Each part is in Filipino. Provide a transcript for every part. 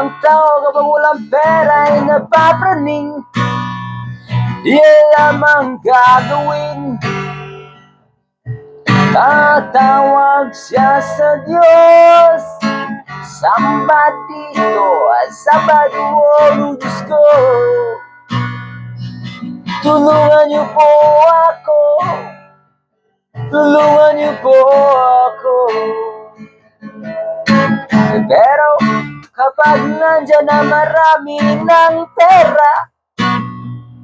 Ang tao kapag walang pera ay napapraning. Yan lamang gagawin. Tatawag siya sa Diyos. Samba dito at Sabado, oh Diyos ko. Tulungan niyo po ako. Tulungan niyo po ako. Pero kapag nandyan na marami ng pera,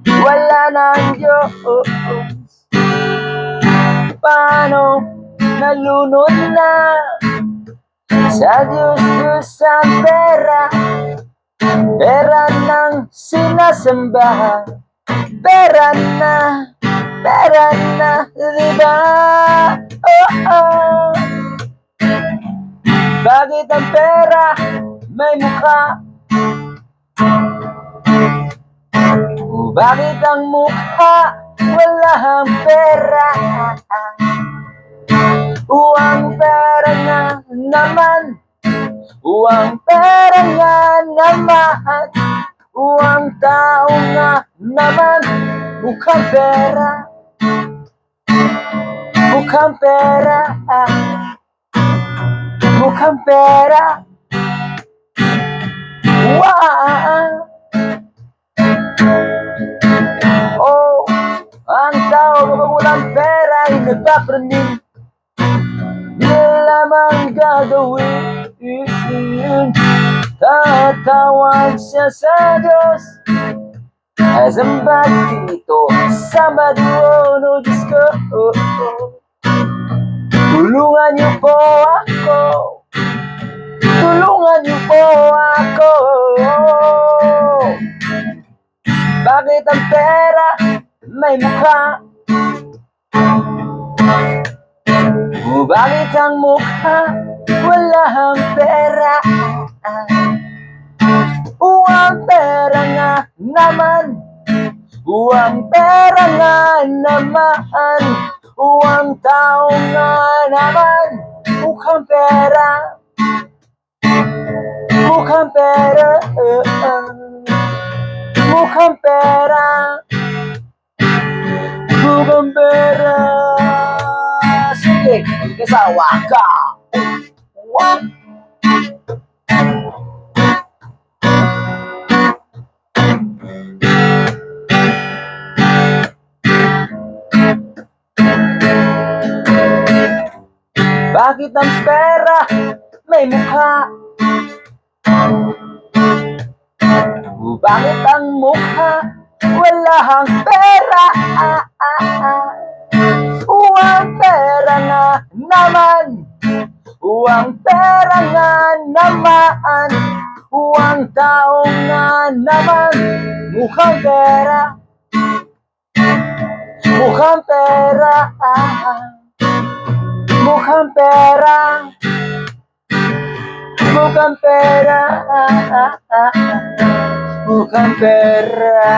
wala na ang Diyos. Paano nalunod na sa Diyos ang pera? Pera ng sinasamba, pera na, diba? Oh. Bakit ang pera may mukha? Bakit ang mukha wala ang pera? Ang pera nga naman, ang pera nga naman, ang tao nga naman, mukhang pera, mukhang pera, mukhang pera. Wow! Oh, ang tao kapag walang pera ay nagpapraning. Yan lamang gagawin. Tatawag siya sa Diyos. Samba dito, Sabado, oh Diyos ko. Tulungan niyo po ako. Tulungan niyo po ako. Bakit ang pera may mukha? Bakit ang mukha wala ang pera? Ang pera nga naman, ang pera nga naman, ang tao nga naman, mukhang pera, mukhang pera, mukhang pera, mukhang pera. Sige, kasawa ka. What? Bakit ang pera may mukha? Bakit ang mukha wala ang pera? Ang pera nga naman, ang pera nga naman, ang tao nga naman, mukhang pera, mukhang pera, mukhang pera, mukhang pera, mukhang pera.